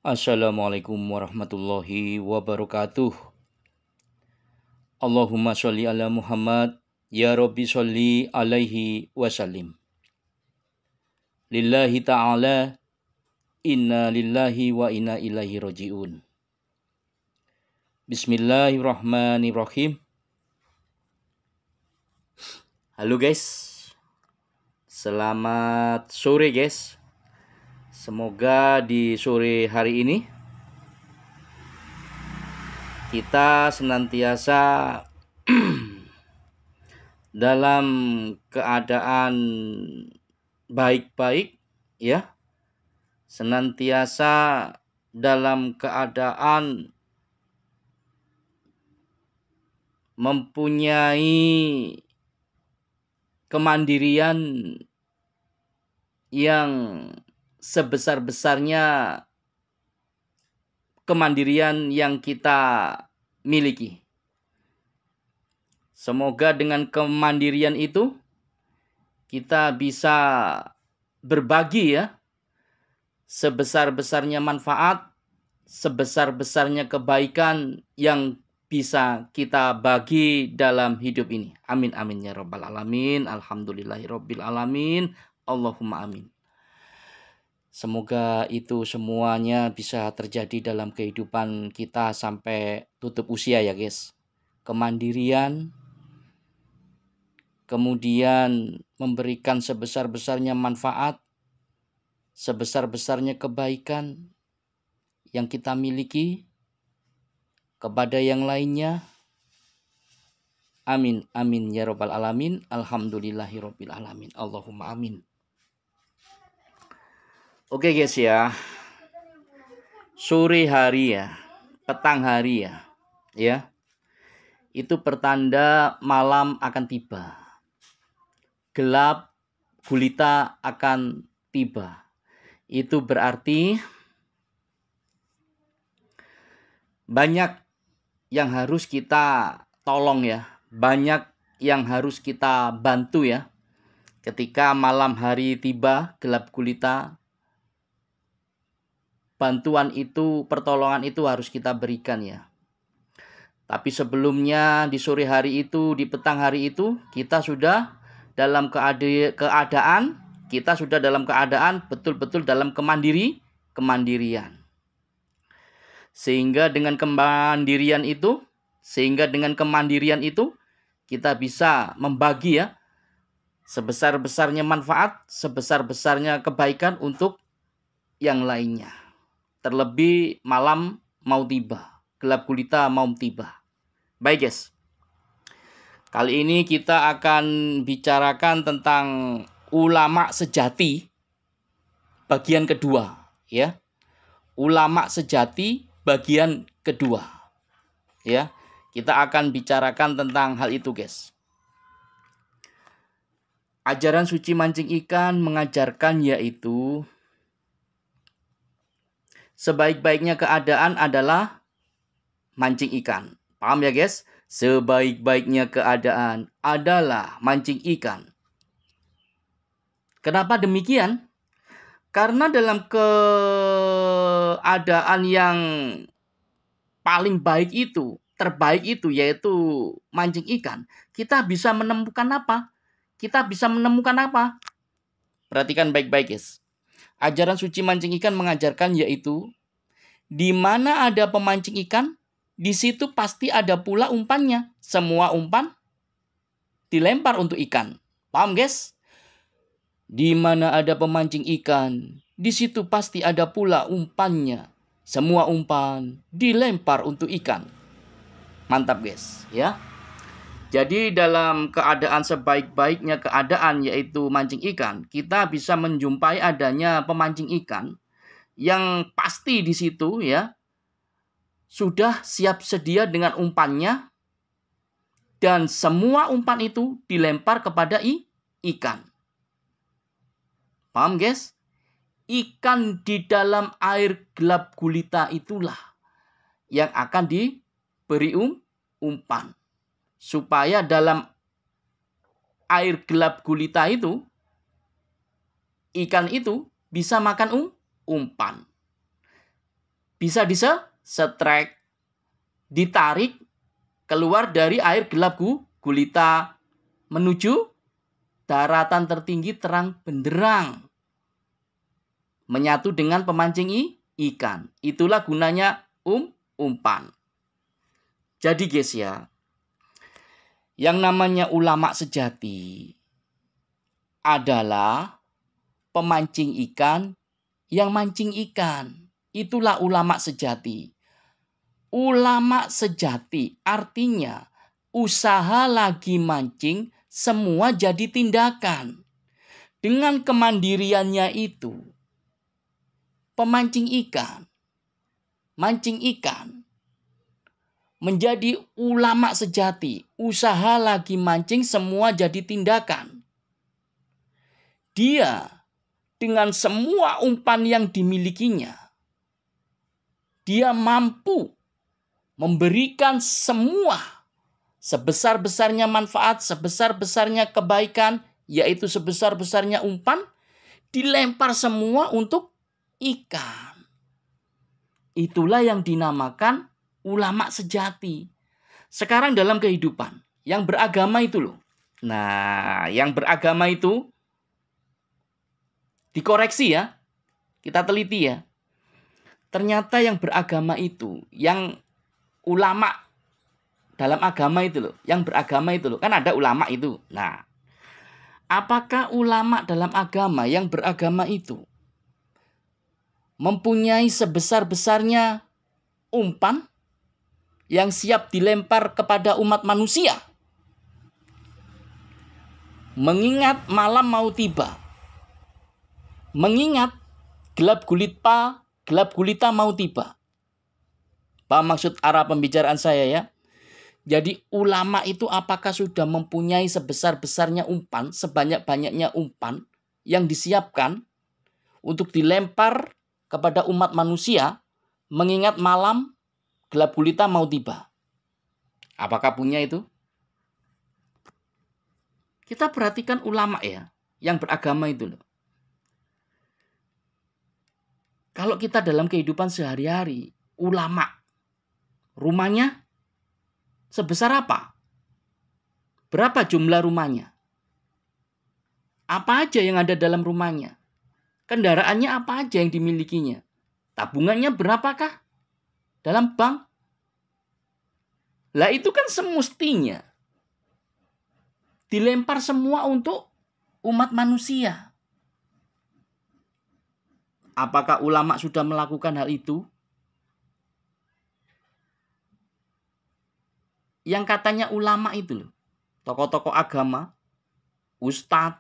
Assalamualaikum warahmatullahi wabarakatuh. Allahumma sholli ala Muhammad. Ya Rabbi sholli alaihi wasallim. Lillahi ta'ala. Inna lillahi wa inna ilaihi roji'un. Bismillahirrahmanirrahim. Halo guys. Selamat sore guys. Semoga di sore hari ini kita senantiasa dalam keadaan baik-baik ya, senantiasa dalam keadaan mempunyai kemandirian yang sebesar-besarnya kemandirian yang kita miliki. Semoga dengan kemandirian itu kita bisa berbagi ya, sebesar-besarnya manfaat, sebesar-besarnya kebaikan yang bisa kita bagi dalam hidup ini. Amin amin ya rabbal alamin. Alhamdulillahirabbil alamin. Allahumma amin. Semoga itu semuanya bisa terjadi dalam kehidupan kita sampai tutup usia ya guys. Kemandirian, kemudian memberikan sebesar-besarnya manfaat, sebesar-besarnya kebaikan yang kita miliki kepada yang lainnya. Amin amin ya rabbal alamin. Alhamdulillahirabbil alamin. Allahumma amin. Oke guys ya. Sore hari ya, petang hari ya. Itu pertanda malam akan tiba. Gelap gulita akan tiba. Itu berarti banyak yang harus kita tolong ya, banyak yang harus kita bantu ya. Ketika malam hari tiba, gelap gulita, bantuan itu, pertolongan itu harus kita berikan ya. Tapi sebelumnya di sore hari itu, di petang hari itu, kita sudah dalam keadaan betul-betul dalam kemandirian. Sehingga dengan kemandirian itu kita bisa membagi ya, sebesar-besarnya manfaat, sebesar-besarnya kebaikan untuk yang lainnya. Terlebih malam mau tiba, gelap gulita mau tiba. Baik guys, kali ini kita akan bicarakan tentang ulama sejati bagian kedua ya. Ulama sejati bagian kedua ya. Kita akan bicarakan tentang hal itu guys. Ajaran suci mancing ikan mengajarkan yaitu sebaik-baiknya keadaan adalah mancing ikan. Paham ya guys? Sebaik-baiknya keadaan adalah mancing ikan. Kenapa demikian? Karena dalam keadaan yang paling baik itu, terbaik itu yaitu mancing ikan, kita bisa menemukan apa? Perhatikan baik-baik guys. Ajaran suci mancing ikan mengajarkan yaitu di mana ada pemancing ikan, di situ pasti ada pula umpannya. Semua umpan dilempar untuk ikan. Paham guys? Di mana ada pemancing ikan, di situ pasti ada pula umpannya. Semua umpan dilempar untuk ikan. Mantap guys ya. Jadi dalam keadaan sebaik-baiknya keadaan yaitu mancing ikan, kita bisa menjumpai adanya pemancing ikan yang pasti di situ ya sudah siap sedia dengan umpannya, dan semua umpan itu dilempar kepada ikan. Paham guys? Ikan di dalam air gelap gulita itulah yang akan diberi umpan. Supaya dalam air gelap gulita itu, ikan itu bisa makan umpan. bisa disetrek, ditarik keluar dari air gelap gulita menuju daratan tertinggi terang benderang, menyatu dengan pemancing ikan. Itulah gunanya umpan. Jadi guys ya, yang namanya ulama sejati adalah pemancing ikan yang mancing ikan. Itulah ulama sejati. Ulama sejati artinya usaha lagi mancing semua jadi tindakan. Dengan kemandiriannya itu, pemancing ikan, mancing ikan, menjadi ulama sejati. Usaha lagi mancing semua jadi tindakan. Dia dengan semua umpan yang dimilikinya, dia mampu memberikan semua sebesar-besarnya manfaat, sebesar-besarnya kebaikan, yaitu sebesar-besarnya umpan, dilempar semua untuk ikan. Itulah yang dinamakan ulama sejati. Sekarang dalam kehidupan, yang beragama itu loh. Nah, yang beragama itu dikoreksi ya, kita teliti ya. Ternyata yang beragama itu, yang ulama dalam agama itu loh, yang beragama itu loh, kan ada ulama itu. Nah, apakah ulama dalam agama yang beragama itu mempunyai sebesar-besarnya umpan yang siap dilempar kepada umat manusia? Mengingat malam mau tiba, mengingat gelap gulita mau tiba. Paham maksud arah pembicaraan saya ya? Jadi ulama itu apakah sudah mempunyai sebesar-besarnya umpan, sebanyak-banyaknya umpan yang disiapkan untuk dilempar kepada umat manusia mengingat malam gelap gulita mau tiba? Apakah punya itu? Kita perhatikan ulama ya, yang beragama itu loh. Kalau kita dalam kehidupan sehari-hari, ulama, rumahnya sebesar apa? Berapa jumlah rumahnya? Apa aja yang ada dalam rumahnya? Kendaraannya apa aja yang dimilikinya? Tabungannya berapakah dalam bank? Lah itu kan semestinya dilempar semua untuk umat manusia. Apakah ulama sudah melakukan hal itu? Yang katanya ulama itu loh, tokoh-tokoh agama, ustadz,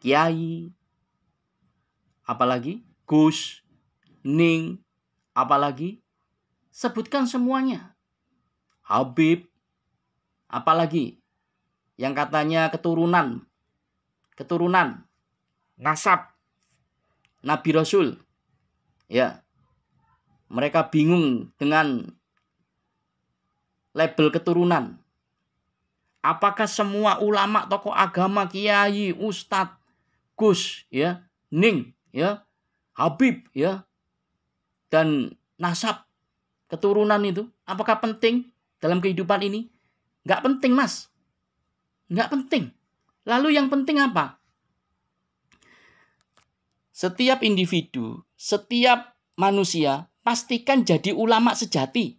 kiai, apalagi Gus, Ning, apalagi sebutkan semuanya. Habib, apalagi yang katanya keturunan, nasab Nabi Rasul. Ya. Mereka bingung dengan label keturunan. Apakah semua ulama, tokoh agama, kiai, ustadz, Gus, ya, Ning, ya, Habib, ya, dan nasab keturunan itu apakah penting dalam kehidupan ini? Nggak penting, Mas. Nggak penting. Lalu yang penting apa? Setiap individu, setiap manusia pastikan jadi ulama sejati.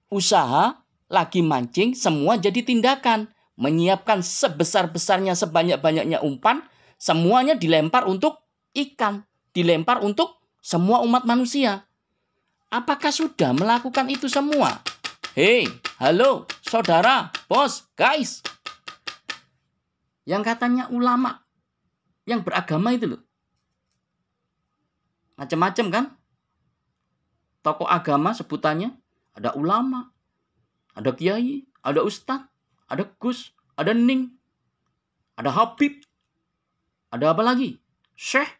Usaha lagi mancing semua jadi tindakan. Menyiapkan sebesar-besarnya, sebanyak-banyaknya umpan, semuanya dilempar untuk ikan. Dilempar untuk semua umat manusia. Apakah sudah melakukan itu semua? Hei, halo, saudara, bos, guys. Yang katanya ulama, yang beragama itu loh. Macam-macam kan? Tokoh agama sebutannya ada ulama, ada kiai, ada ustadz, ada Gus, ada Ning, ada Habib, ada apa lagi? Syekh,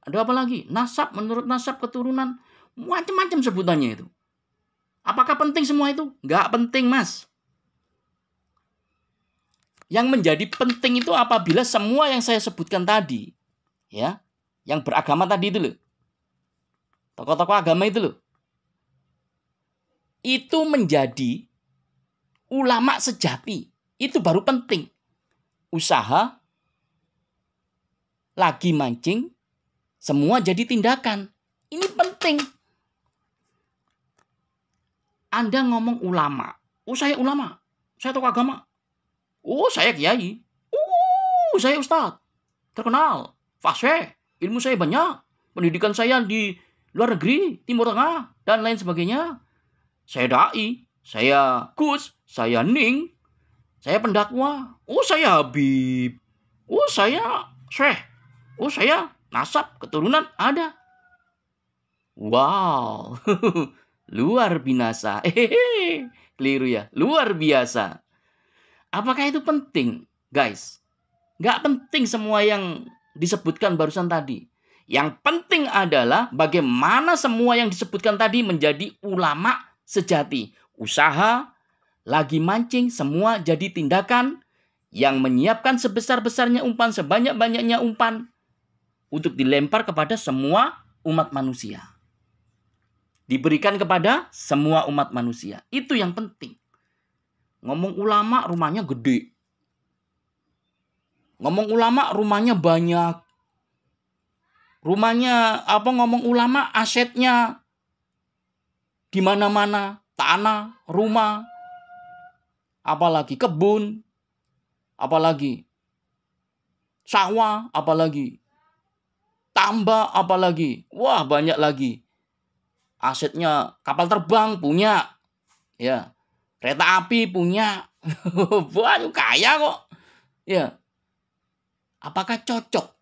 ada apa lagi? Nasab, menurut nasab keturunan, macam-macam sebutannya itu. Apakah penting semua itu? Nggak penting, Mas. Yang menjadi penting itu apabila semua yang saya sebutkan tadi, ya, yang beragama tadi itu loh, tokoh-tokoh agama itu loh. Itu menjadi ulama sejati. Itu baru penting. Usaha, lagi mancing, semua jadi tindakan. Ini penting. Anda ngomong ulama. Oh, saya ulama. Saya tokoh agama. Oh, saya kiai. Oh, saya ustadz. Terkenal. Fasih. Ilmu saya banyak. Pendidikan saya di luar negeri, Timur Tengah, dan lain sebagainya. Saya dai. Saya Gus. Saya Ning. Saya pendakwa. Oh, saya Habib. Oh, saya Syekh. Oh, saya nasab, keturunan ada. Wow. Luar binasa. Keliru ya. Luar biasa. Apakah itu penting, guys? Nggak penting semua yang disebutkan barusan tadi. Yang penting adalah bagaimana semua yang disebutkan tadi menjadi ulama sejati. Usaha, lagi mancing, semua jadi tindakan yang menyiapkan sebesar-besarnya umpan, sebanyak-banyaknya umpan untuk dilempar kepada semua umat manusia. Diberikan kepada semua umat manusia. Itu yang penting. Ngomong ulama rumahnya gede. Ngomong ulama rumahnya banyak. Ngomong ulama asetnya di mana-mana, tanah, rumah, apalagi kebun, apalagi sawah, apalagi tambak, apalagi wah banyak lagi. Asetnya kapal terbang punya, ya, kereta api punya, banyak kaya kok, ya. Apakah cocok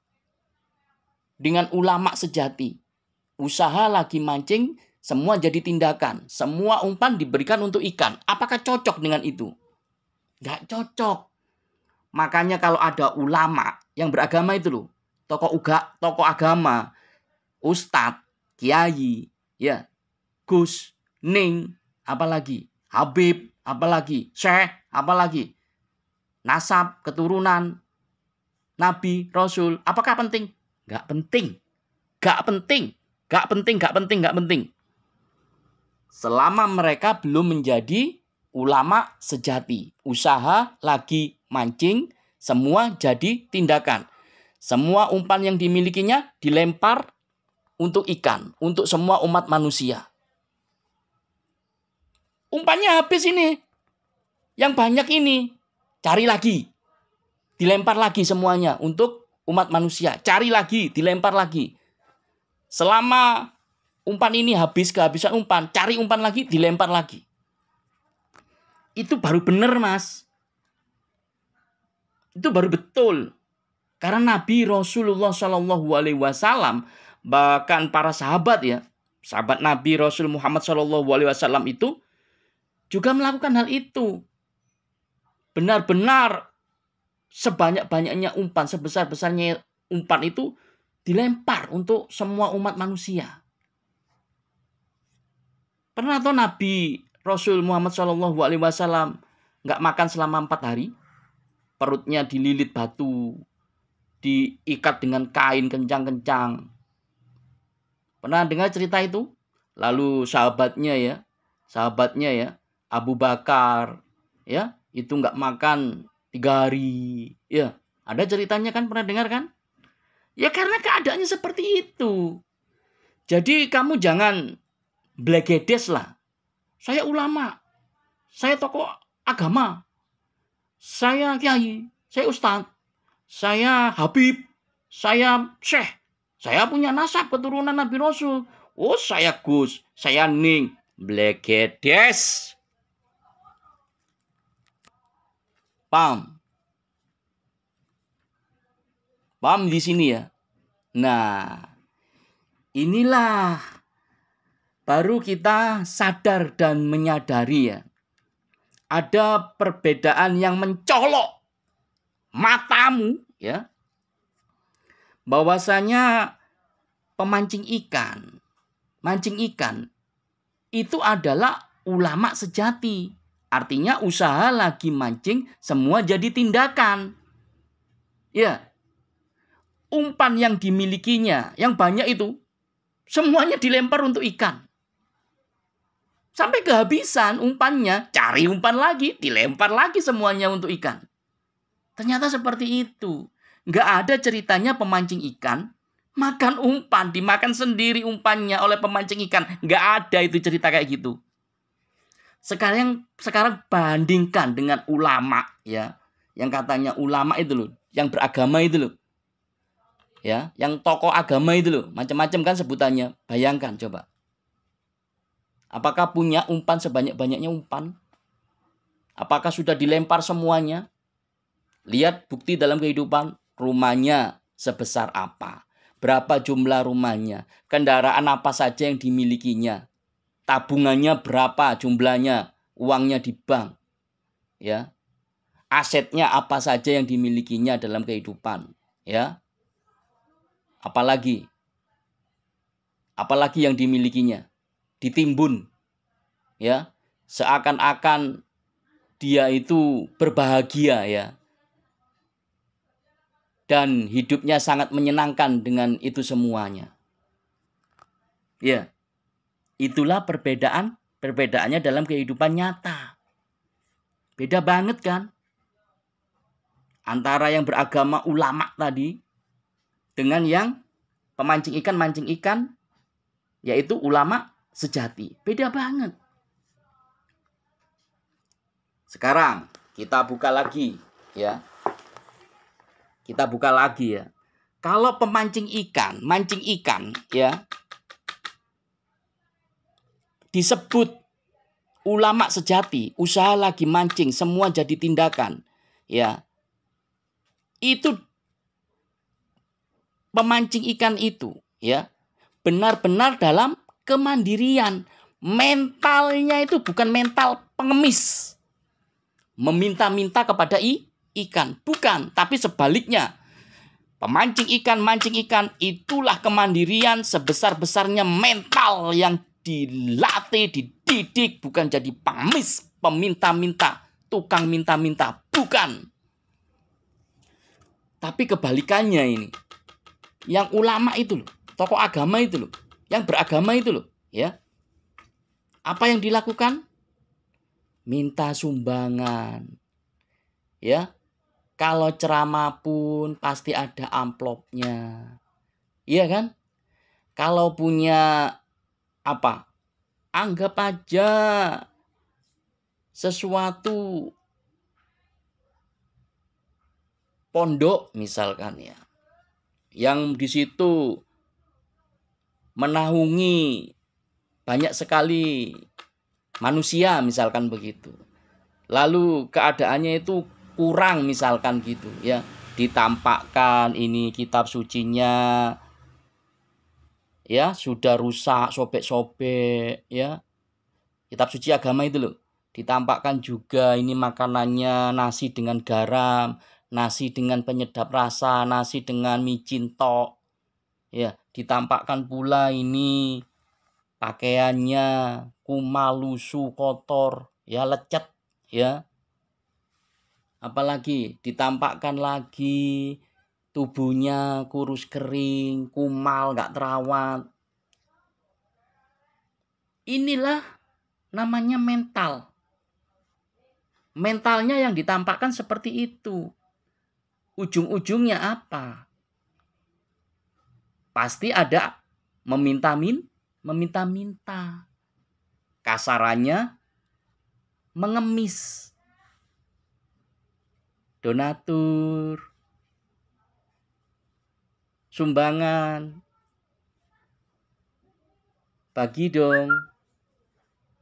dengan ulama sejati? Usaha lagi mancing, semua jadi tindakan, semua umpan diberikan untuk ikan. Apakah cocok dengan itu? Nggak cocok. Makanya kalau ada ulama yang beragama itu loh, tokoh agama, ustadz, kiai, ya, Gus, Ning, apalagi Habib, apalagi Syekh, apalagi nasab, keturunan, Nabi, Rasul. Apakah penting? Nggak penting. Nggak penting. Nggak penting, nggak penting, nggak penting. Selama mereka belum menjadi ulama sejati. Usaha lagi mancing, semua jadi tindakan. Semua umpan yang dimilikinya dilempar untuk ikan, untuk semua umat manusia. Umpannya habis ini. Yang banyak ini. Cari lagi. Dilempar lagi semuanya untuk umat manusia. Cari lagi, dilempar lagi. Selama umpan ini habis, kehabisan umpan, cari umpan lagi, dilempar lagi. Itu baru benar, Mas. Itu baru betul. Karena Nabi Rasulullah SAW, bahkan para sahabat ya, sahabat Nabi Rasul Muhammad SAW itu juga melakukan hal itu. Benar-benar sebanyak-banyaknya umpan, sebesar-besarnya umpan itu dilempar untuk semua umat manusia. Pernah tahu Nabi Rasul Muhammad SAW nggak makan selama 4 hari? Perutnya dililit batu, diikat dengan kain kencang-kencang. Pernah dengar cerita itu? Lalu sahabatnya ya, Abu Bakar, ya, itu nggak makan 3 hari. Ya, ada ceritanya kan, pernah dengar kan? Ya karena keadaannya seperti itu. Jadi kamu jangan blegedes lah. Saya ulama, saya tokoh agama, saya kiai, saya ustadz, saya Habib, saya Syekh, saya punya nasab keturunan Nabi Rasul. Oh, saya Gus, saya Ning. Blegedes. Paham? Paham di sini ya? Nah, inilah baru kita sadar dan menyadari ya. Ada perbedaan yang mencolok matamu ya. Bahwasanya pemancing ikan, mancing ikan itu adalah ulama sejati. Artinya usaha lagi mancing semua jadi tindakan. Ya. Umpan yang dimilikinya yang banyak itu Semuanya dilempar untuk ikan. Sampai kehabisan umpannya, cari umpan lagi, dilempar lagi semuanya untuk ikan. Ternyata seperti itu. Nggak ada ceritanya pemancing ikan makan umpan, dimakan sendiri umpannya oleh pemancing ikan. Nggak ada itu cerita kayak gitu. Sekarang bandingkan dengan ulama, ya, yang katanya ulama itu loh, yang beragama itu loh, ya, yang tokoh agama itu loh, macam-macam kan sebutannya. Bayangkan coba. Apakah punya umpan sebanyak-banyaknya umpan? Apakah sudah dilempar semuanya? Lihat bukti dalam kehidupan, rumahnya sebesar apa? Berapa jumlah rumahnya? Kendaraan apa saja yang dimilikinya? Tabungannya berapa jumlahnya? Uangnya di bank. Ya. Asetnya apa saja yang dimilikinya dalam kehidupan, ya? Apalagi yang dimilikinya? Ditimbun, ya, seakan-akan dia itu berbahagia, ya, dan hidupnya sangat menyenangkan dengan itu semuanya, ya. Itulah perbedaannya dalam kehidupan nyata. Beda banget kan antara yang beragama ulama tadi dengan yang pemancing ikan, mancing ikan, yaitu ulama sejati. Beda banget. Sekarang kita buka lagi, ya. Kita buka lagi, ya. Kalau pemancing ikan, mancing ikan, ya, disebut ulama sejati, usaha lagi mancing, semua jadi tindakan, ya. Itu pemancing ikan itu, ya, benar-benar dalam kemandirian. Mentalnya itu bukan mental pengemis, meminta-minta kepada ikan. Bukan, tapi sebaliknya. Pemancing ikan, mancing ikan, itulah kemandirian sebesar-besarnya mental yang dilatih, dididik. Bukan jadi pengemis, peminta-minta, tukang minta-minta. Bukan. Tapi kebalikannya ini. Yang ulama itu loh, tokoh agama itu loh, yang beragama itu loh, ya. Apa yang dilakukan? Minta sumbangan. Ya. Kalau ceramah pun pasti ada amplopnya. Iya kan? Kalau punya apa? Anggap aja sesuatu pondok misalkan, ya. Yang di situ menaungi banyak sekali manusia misalkan begitu. Lalu keadaannya itu kurang misalkan gitu, ya. Ditampakkan ini kitab sucinya, ya, sudah rusak, sobek-sobek, ya. Kitab suci agama itu loh. Ditampakkan juga ini makanannya nasi dengan garam, nasi dengan penyedap rasa, nasi dengan micin tok. Ya, ditampakkan pula ini pakaiannya kumal, lusuh, kotor, ya, lecet, ya. Apalagi ditampakkan lagi tubuhnya kurus kering, kumal, nggak terawat. Inilah namanya mental. Mentalnya yang ditampakkan seperti itu. Ujung-ujungnya apa? Pasti ada meminta-minta. Kasarannya mengemis. Donatur, sumbangan, bagi dong.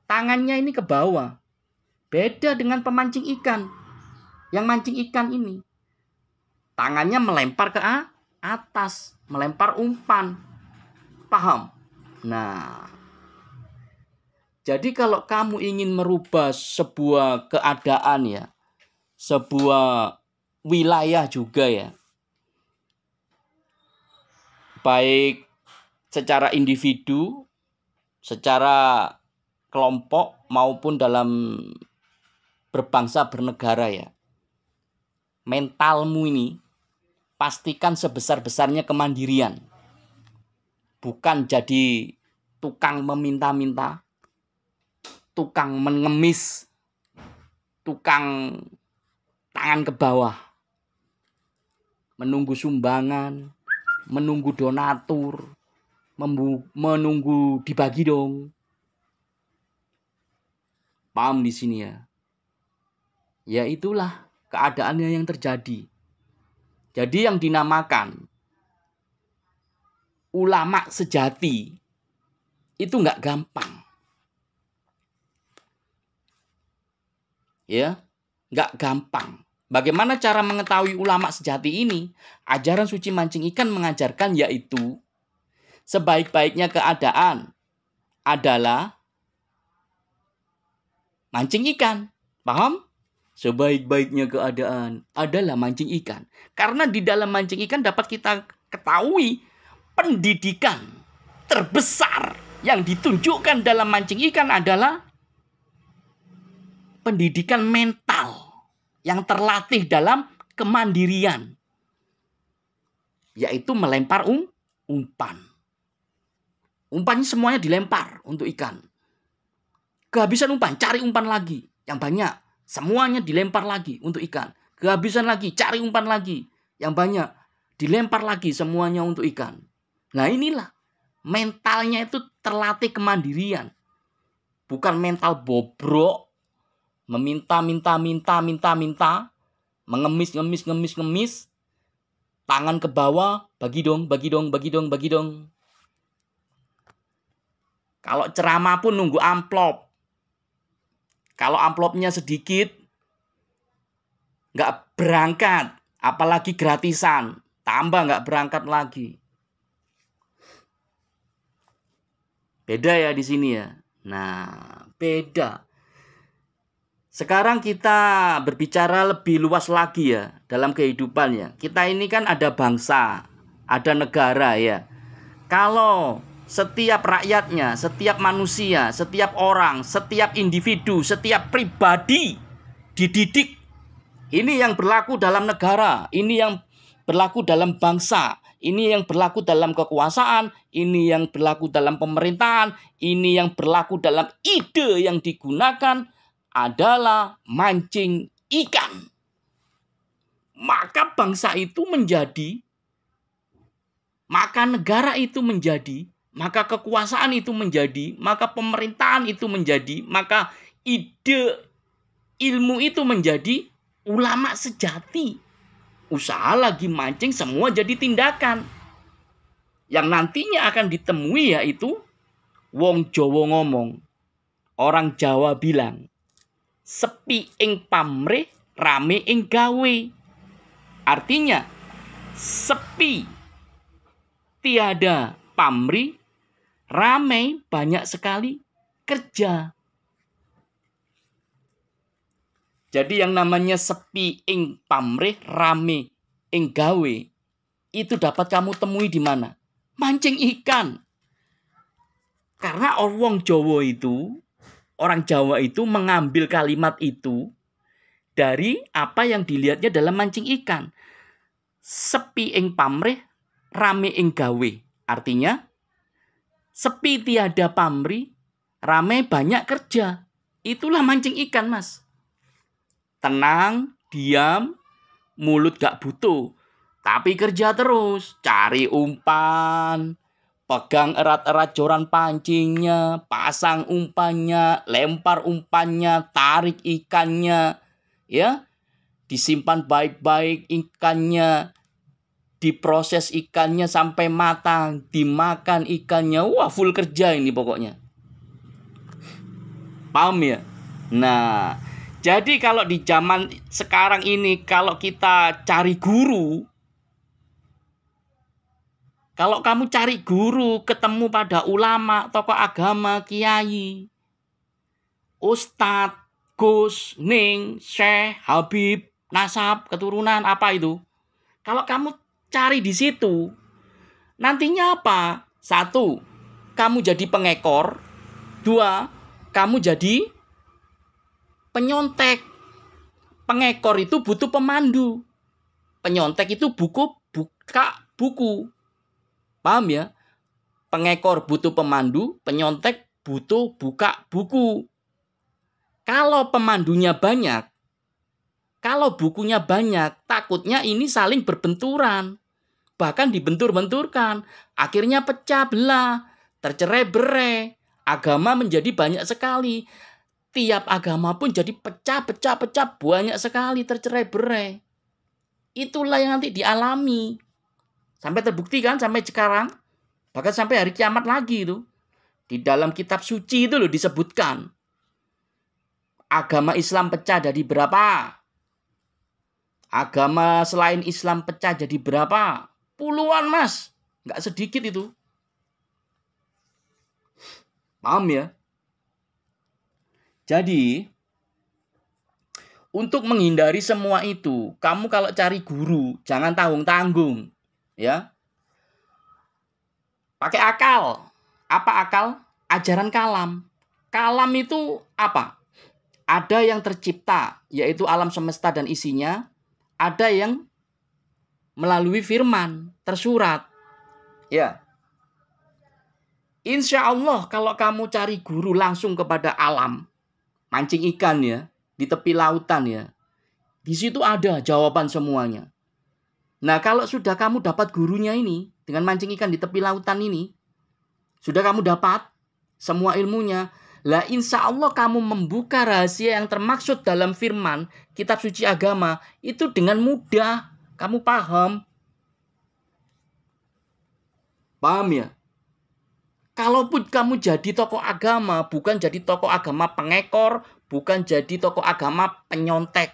Tangannya ini ke bawah. Beda dengan pemancing ikan. Yang mancing ikan ini, tangannya melempar ke atas, melempar umpan. Paham? Nah, jadi kalau kamu ingin merubah sebuah keadaan, ya, sebuah wilayah juga, ya, baik secara individu, secara kelompok, maupun dalam berbangsa bernegara, ya. Mentalmu ini pastikan sebesar-besarnya kemandirian. bukan jadi tukang meminta-minta, tukang mengemis, tukang tangan ke bawah, menunggu sumbangan, menunggu donatur, menunggu dibagi dong. Paham di sini ya? Ya itulah keadaannya yang terjadi. Jadi yang dinamakan ulama sejati itu nggak gampang. Ya, nggak gampang. Bagaimana cara mengetahui ulama sejati ini? Ajaran suci mancing ikan mengajarkan yaitu sebaik-baiknya keadaan adalah mancing ikan. Paham? Sebaik-baiknya keadaan adalah mancing ikan. Karena di dalam mancing ikan dapat kita ketahui pendidikan terbesar yang ditunjukkan dalam mancing ikan adalah pendidikan mental yang terlatih dalam kemandirian. Yaitu melempar umpan. Umpannya semuanya dilempar untuk ikan. Kehabisan umpan, cari umpan lagi yang banyak. Semuanya dilempar lagi untuk ikan. Kehabisan lagi, cari umpan lagi yang banyak. Dilempar lagi semuanya untuk ikan. Nah inilah mentalnya itu terlatih kemandirian. Bukan mental bobrok, meminta, mengemis, tangan ke bawah, bagi dong. Kalau ceramah pun nunggu amplop. Kalau amplopnya sedikit, nggak berangkat, apalagi gratisan, tambah nggak berangkat lagi. Beda ya di sini ya. Nah, beda. Sekarang kita berbicara lebih luas lagi ya dalam kehidupannya. Kita ini kan ada bangsa, ada negara ya. Kalau setiap rakyatnya, setiap manusia, setiap orang, setiap individu, setiap pribadi dididik. Ini yang berlaku dalam negara, ini yang berlaku dalam bangsa, ini yang berlaku dalam kekuasaan, ini yang berlaku dalam pemerintahan, ini yang berlaku dalam ide yang digunakan adalah mancing ikan. Maka bangsa itu menjadi, maka negara itu menjadi, maka kekuasaan itu menjadi, maka pemerintahan itu menjadi, maka ide ilmu itu menjadi ulama sejati. Usaha lagi mancing semua jadi tindakan. Yang nantinya akan ditemui yaitu wong Jawa ngomong. Orang Jawa bilang, sepi ing pamrih, rame ing gawe. Artinya, sepi tiada pamrih, ramai banyak sekali kerja. Jadi yang namanya sepi ing pamrih, rame ing gawe, itu dapat kamu temui di mana? Mancing ikan. Karena orang Jawa itu mengambil kalimat itu dari apa yang dilihatnya dalam mancing ikan. Sepi ing pamrih, rame ing gawe. Artinya, sepi tiada pamrih, rame banyak kerja. Itulah mancing ikan, Mas. Tenang, diam, mulut gak butuh. Tapi kerja terus, cari umpan, pegang erat-erat joran pancingnya, pasang umpannya, lempar umpannya, tarik ikannya, ya, disimpan baik-baik ikannya, diproses ikannya sampai matang, dimakan ikannya, wah full kerja ini pokoknya. Paham ya? Nah, jadi kalau di zaman sekarang ini, kalau kita cari guru, kalau kamu cari guru, ketemu pada ulama, tokoh agama, kiai, ustadz, gus, ning, syekh, habib, nasab, keturunan, apa itu? Kalau kamu cari di situ, nantinya apa? 1, kamu jadi pengekor. 2, kamu jadi penyontek. Pengekor itu butuh pemandu. Penyontek itu buka buku. Paham ya? Pengekor butuh pemandu, penyontek butuh buka buku. Kalau pemandunya banyak, kalau bukunya banyak, takutnya ini saling berbenturan. Bahkan dibentur-benturkan. Akhirnya pecah belah, tercerai-berai. Agama menjadi banyak sekali. Tiap agama pun jadi pecah-pecah-pecah, banyak sekali, tercerai-berai. Itulah yang nanti dialami. Sampai terbukti kan sampai sekarang. Bahkan sampai hari kiamat lagi itu. Di dalam kitab suci itu loh disebutkan. Agama Islam pecah jadi berapa? Agama selain Islam pecah jadi berapa? Puluhan, Mas. Nggak sedikit itu. Paham ya? Jadi, untuk menghindari semua itu, kamu kalau cari guru, jangan tanggung-tanggung. Ya. Pakai akal. Apa akal? Ajaran kalam. Kalam itu apa? Ada yang tercipta, yaitu alam semesta dan isinya. Ada yang melalui firman, tersurat. Ya. Insya Allah kalau kamu cari guru langsung kepada alam, mancing ikan ya, di tepi lautan ya. Di situ ada jawaban semuanya. Nah, kalau sudah kamu dapat gurunya ini, dengan mancing ikan di tepi lautan ini, sudah kamu dapat semua ilmunya, lah insya Allah kamu membuka rahasia yang termaksud dalam firman, kitab suci agama, itu dengan mudah. Kamu paham? Paham ya? Kalaupun kamu jadi tokoh agama, bukan jadi tokoh agama pengekor, bukan jadi tokoh agama penyontek.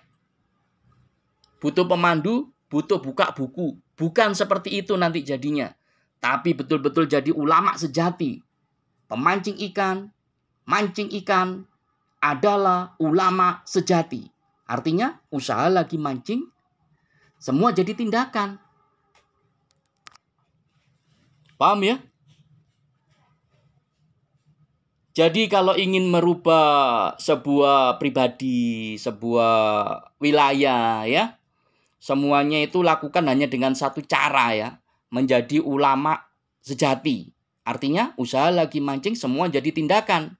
Butuh pemandu, butuh buka buku. Bukan seperti itu nanti jadinya. Tapi betul-betul jadi ulama sejati. Pemancing ikan, mancing ikan adalah ulama sejati. Artinya usaha lagi mancing, semua jadi tindakan. Paham ya? Jadi kalau ingin merubah sebuah pribadi, sebuah wilayah ya, semuanya itu lakukan hanya dengan satu cara ya, menjadi ulama sejati. Artinya usaha lagi mancing semua jadi tindakan.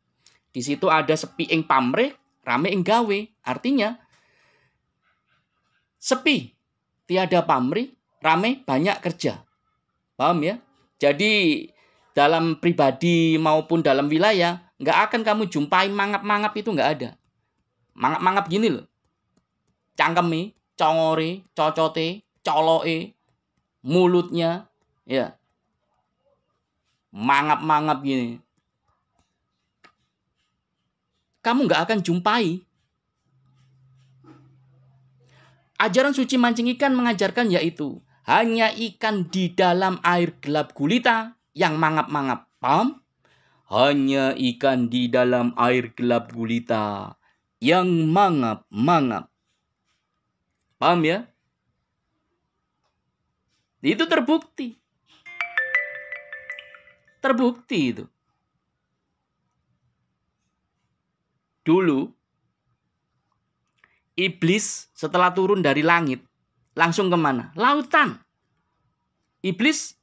Di situ ada sepi ing pamrih, rame ing gawe. Artinya sepi tiada pamrih, rame banyak kerja. Paham ya? Jadi dalam pribadi maupun dalam wilayah, nggak akan kamu jumpai mangap-mangap itu nggak ada. Mangap-mangap gini loh. Cangkeme, congore, cocote, coloke, mulutnya, ya. Mangap-mangap gini. Kamu nggak akan jumpai. Ajaran suci mancing ikan mengajarkan yaitu hanya ikan di dalam air gelap gulita yang mangap-mangap. Paham? Hanya ikan di dalam air gelap gulita yang mangap-mangap. Paham ya? Itu terbukti. Terbukti itu. Dulu, iblis setelah turun dari langit, langsung kemana? Lautan. Iblis,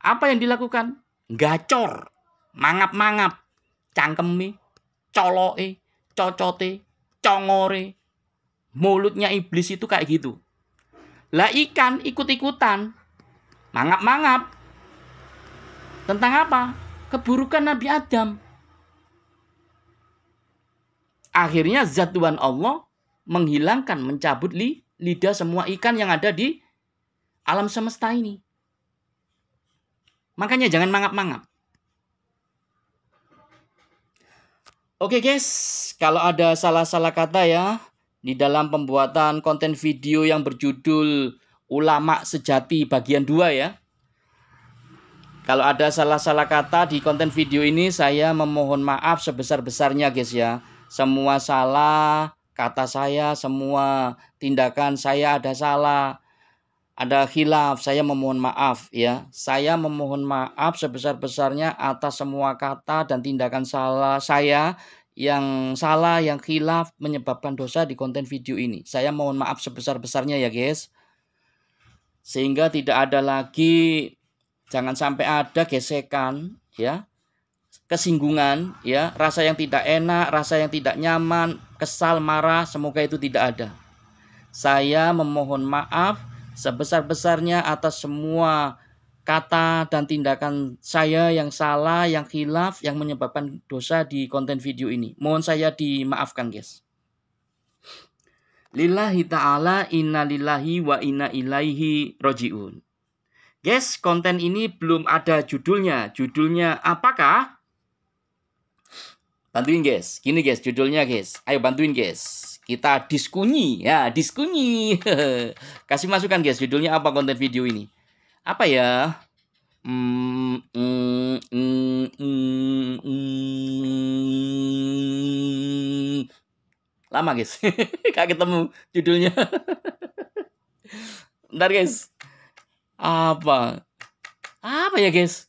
apa yang dilakukan? Gacor. Mangap-mangap, cangkeme, coloke, cocote, congore. Mulutnya iblis itu kayak gitu. Lah ikan ikut-ikutan, mangap-mangap. Tentang apa? Keburukan Nabi Adam. Akhirnya zat Tuhan Allah menghilangkan, mencabut lidah semua ikan yang ada di alam semesta ini. Makanya jangan mangap-mangap. Oke guys, kalau ada salah-salah kata ya di dalam pembuatan konten video yang berjudul Ulama Sejati bagian 2 ya. Kalau ada salah-salah kata di konten video ini, saya memohon maaf sebesar-besarnya guys ya. Semua salah, kata saya, semua tindakan saya ada salah, ada khilaf, saya memohon maaf ya. Saya memohon maaf sebesar-besarnya atas semua kata dan tindakan salah saya yang salah, yang khilaf menyebabkan dosa di konten video ini. Saya mohon maaf sebesar-besarnya ya guys. Sehingga tidak ada lagi, jangan sampai ada gesekan ya, kesinggungan, ya, rasa yang tidak enak, rasa yang tidak nyaman, kesal, marah, semoga itu tidak ada. Saya memohon maaf sebesar-besarnya atas semua kata dan tindakan saya yang salah, yang khilaf, yang menyebabkan dosa di konten video ini. Mohon saya dimaafkan, guys. Lillahi ta'ala, inna lillahi wa inna ilaihi roji'un. Guys, konten ini belum ada judulnya. Judulnya apakah? Bantuin, guys. Gini, guys, judulnya, guys. Ayo bantuin, guys. Kita diskusi. Ya, diskusi. Kasih masukan, guys. Judulnya apa konten video ini? Apa ya? Lama, guys. Gak ketemu judulnya. Bentar, guys. Apa ya, guys?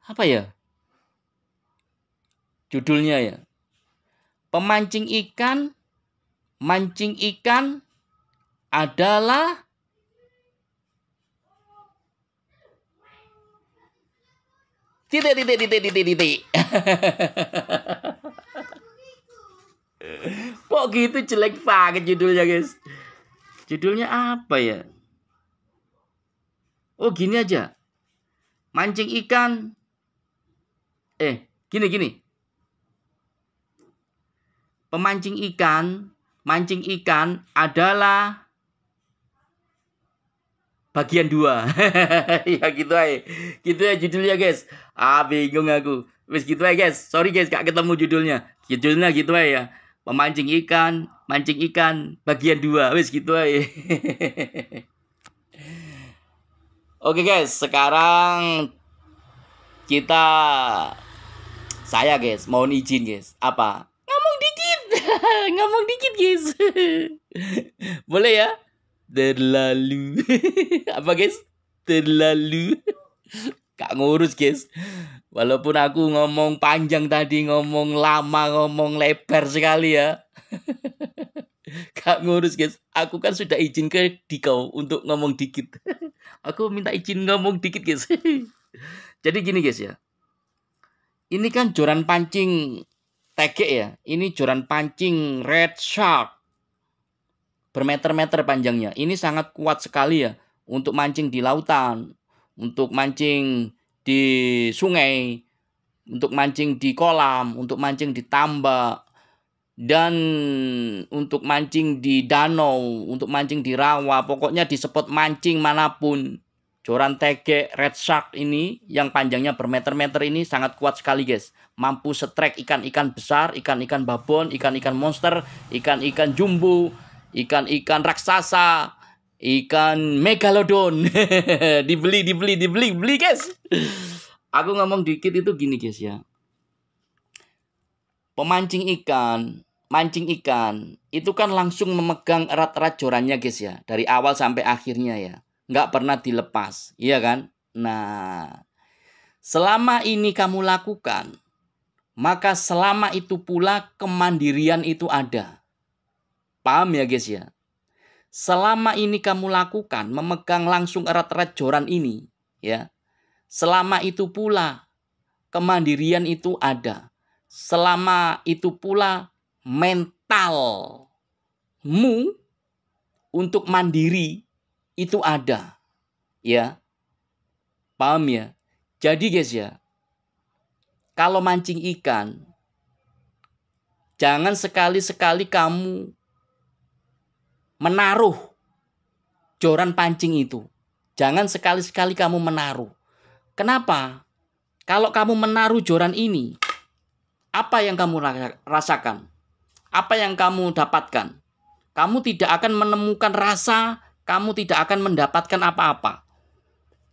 Apa ya? Judulnya ya. Pemancing ikan, mancing ikan adalah titik. Kok gitu jelek banget judulnya, guys? Judulnya apa ya? Oh, gini aja. Mancing ikan. Gini. Pemancing ikan, mancing ikan adalah bagian 2. Ya gitu aja. Gitu ya judulnya, guys. Bingung aku. Wis gitu aja, guys. Sorry, guys, gak ketemu judulnya. Judulnya gitu aja ya. Pemancing ikan, mancing ikan bagian 2. Wis gitu aja. Oke, guys, sekarang saya, guys, mohon izin, guys. Apa? Ngomong dikit, guys. Boleh ya? Terlalu. Apa, guys? Terlalu. Gak ngurus, guys. Walaupun aku ngomong panjang tadi, ngomong lama, ngomong lebar sekali ya. Gak ngurus, guys. Aku kan sudah izin ke Dikau untuk ngomong dikit. Aku minta izin ngomong dikit, guys. Jadi gini, guys ya. Ini kan joran pancing tege ya. Ini joran pancing red shark. Bermeter-meter panjangnya. Ini sangat kuat sekali ya. Untuk mancing di lautan. Untuk mancing di sungai. Untuk mancing di kolam. Untuk mancing di tambak. Dan untuk mancing di danau. Untuk mancing di rawa. Pokoknya di spot mancing manapun. Joran tege red shark ini yang panjangnya bermeter-meter ini sangat kuat sekali, guys. Mampu setrek ikan-ikan besar, ikan-ikan babon, ikan-ikan monster, ikan-ikan jumbo, ikan-ikan raksasa, ikan megalodon. dibeli, guys. Aku ngomong dikit itu gini, guys ya. Pemancing ikan, mancing ikan, itu kan langsung memegang erat-erat jorannya, guys ya. Dari awal sampai akhirnya ya. Nggak pernah dilepas, iya kan? Nah, selama ini kamu lakukan, maka selama itu pula kemandirian itu ada. Paham ya, guys ya? Selama ini kamu lakukan, memegang langsung erat-erat joran ini, ya. Selama itu pula kemandirian itu ada. Selama itu pula mentalmu untuk mandiri itu ada, ya. Paham ya? Jadi, guys ya, kalau mancing ikan, jangan sekali-sekali kamu menaruh joran pancing itu. Jangan sekali-sekali kamu menaruh. Kenapa? Kalau kamu menaruh joran ini, apa yang kamu rasakan? Apa yang kamu dapatkan? Kamu tidak akan menemukan rasa, kamu tidak akan mendapatkan apa-apa.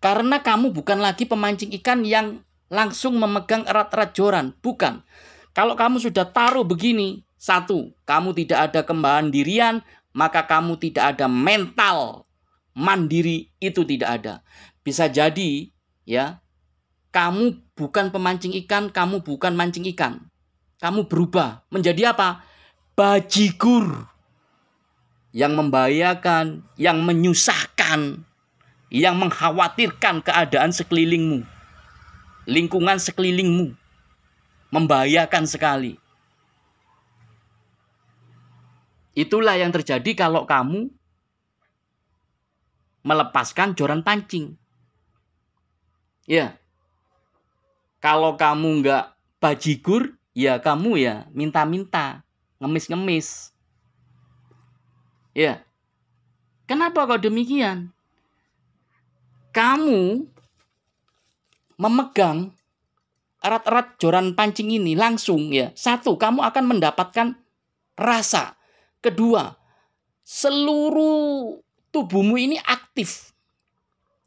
Karena kamu bukan lagi pemancing ikan yang langsung memegang erat-erat joran. Bukan. Kalau kamu sudah taruh begini, satu, kamu tidak ada kemandirian, maka kamu tidak ada mental mandiri, itu tidak ada. Bisa jadi, ya, kamu bukan pemancing ikan, kamu bukan mancing ikan. Kamu berubah menjadi apa? Bajigur. Yang membahayakan, yang menyusahkan, yang mengkhawatirkan keadaan sekelilingmu. lingkungan sekelilingmu. Membahayakan sekali. Itulah yang terjadi kalau kamu melepaskan joran pancing. Ya. Kalau kamu nggak bajigur, ya kamu ya minta-minta, ngemis-ngemis. Ya. Kenapa kok demikian? Kamu memegang erat-erat joran pancing ini langsung ya. Satu, kamu akan mendapatkan rasa. Kedua, seluruh tubuhmu ini aktif.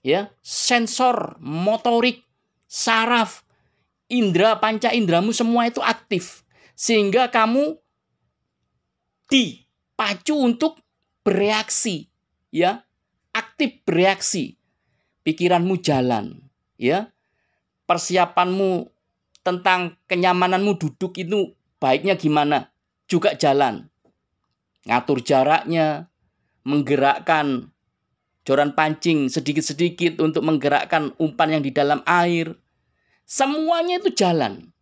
Ya, sensor, motorik, saraf, indera, panca indramu semua itu aktif. Sehingga kamu dipacu untuk bereaksi, ya. Aktif bereaksi. Pikiranmu jalan, ya. Persiapanmu tentang kenyamananmu duduk itu baiknya gimana? Juga jalan. Ngatur jaraknya, menggerakkan joran pancing sedikit-sedikit untuk menggerakkan umpan yang di dalam air. Semuanya itu jalan.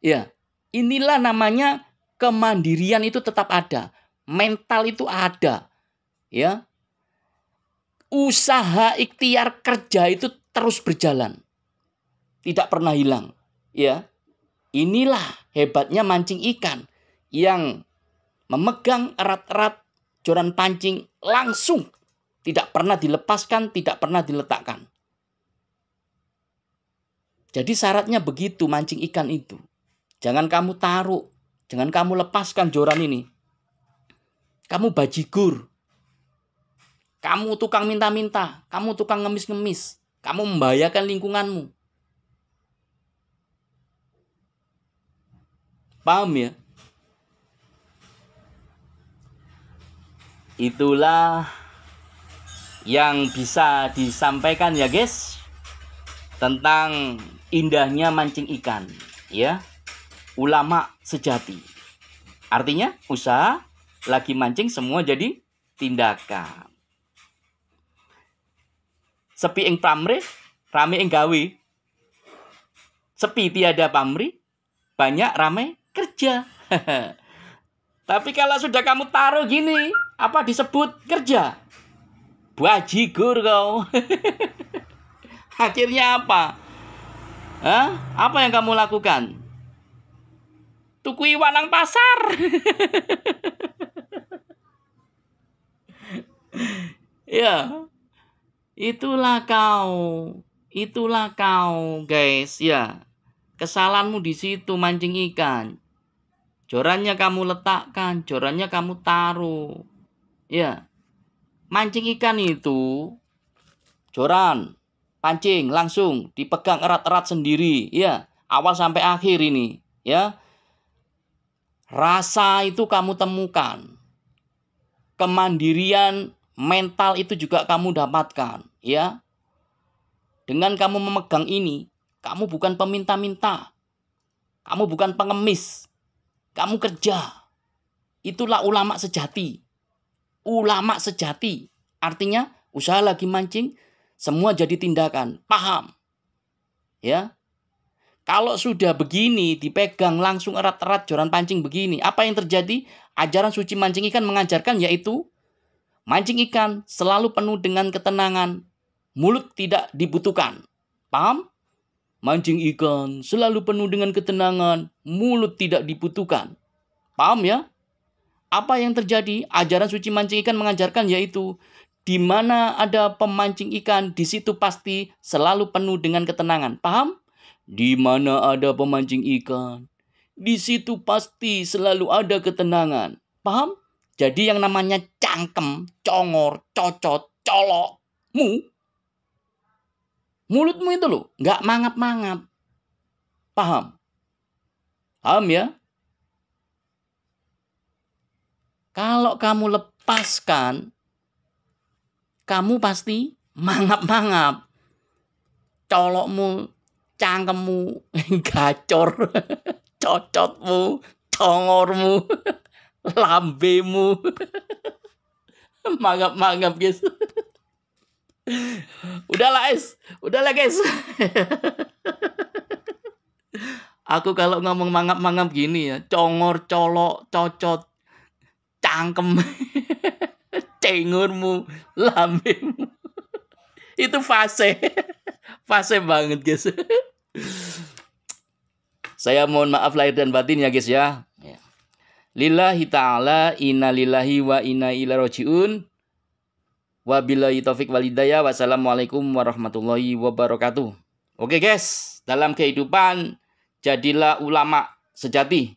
Ya, inilah namanya kemandirian itu tetap ada. Mental itu ada. Ya. Usaha ikhtiar kerja itu terus berjalan. Tidak pernah hilang. Ya. Inilah hebatnya mancing ikan yang memegang erat-erat joran pancing langsung. Tidak pernah dilepaskan, tidak pernah diletakkan. Jadi syaratnya begitu mancing ikan itu. Jangan kamu taruh, jangan kamu lepaskan joran ini. Kamu bajigur. Kamu tukang minta-minta, kamu tukang ngemis-ngemis. Kamu membahayakan lingkunganmu. Paham ya? Itulah yang bisa disampaikan ya guys, tentang indahnya mancing ikan, ya. Ulama sejati. Artinya usaha lagi mancing semua jadi tindakan. Sepi ing pamrih, rame ing gawe. Sepi tiada pamrih, banyak rame kerja. Tapi kalau sudah kamu taruh gini, apa disebut kerja? Bajigur kau. Akhirnya apa? Hah? Apa yang kamu lakukan? Tuku iwan nang pasar. Ya. Itulah kau, guys, ya. Kesalahanmu di situ mancing ikan. Jorannya kamu letakkan, jorannya kamu taruh. Ya. Mancing ikan itu joran, pancing langsung dipegang erat-erat sendiri, ya. Awal sampai akhir ini, ya. Rasa itu kamu temukan. Kemandirian mental itu juga kamu dapatkan, ya. Dengan kamu memegang ini, kamu bukan peminta-minta. Kamu bukan pengemis. Kamu kerja. Itulah ulama sejati. Ulama sejati. Artinya, usaha lagi mancing, semua jadi tindakan. Paham? Ya. Kalau sudah begini, dipegang langsung erat-erat joran pancing begini, apa yang terjadi? Ajaran suci mancing ikan mengajarkan yaitu mancing ikan selalu penuh dengan ketenangan. Mulut tidak dibutuhkan. Paham? Mancing ikan selalu penuh dengan ketenangan. Mulut tidak dibutuhkan. Paham ya? Apa yang terjadi? Ajaran suci mancing ikan mengajarkan yaitu di mana ada pemancing ikan, di situ pasti selalu penuh dengan ketenangan. Paham? Di mana ada pemancing ikan, di situ pasti selalu ada ketenangan. Paham? Jadi yang namanya cangkem, congor, cocot, colokmu, mulutmu itu loh, nggak mangap-mangap. Paham? Paham ya? Kalau kamu lepaskan, kamu pasti mangap-mangap. Colokmu, cangkemmu, gacor, cocotmu, congormu, lambemu. Mangap-mangap guys. Udahlah guys. Aku kalau ngomong mangap-mangap gini ya, congor, colok, cocot, cangkem, cengurmu, lambemu. Itu fase. Fase banget, guys. Saya mohon maaf lahir dan batin ya, guys ya. Lillahi ta'ala, inna lillahi wa inna ilaihi raji'un. Wabillahi taufik walhidayah. Wassalamualaikum warahmatullahi wabarakatuh. Oke, guys, dalam kehidupan jadilah ulama sejati,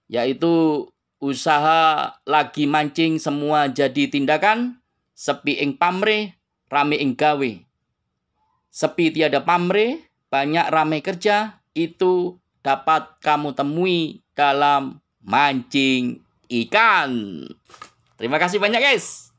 yaitu usaha lagi mancing semua jadi tindakan, sepi ing pamre, rame ing gawe. Sepi tiada pamre, banyak rame kerja, itu dapat kamu temui dalam mancing ikan. Terima kasih banyak, guys.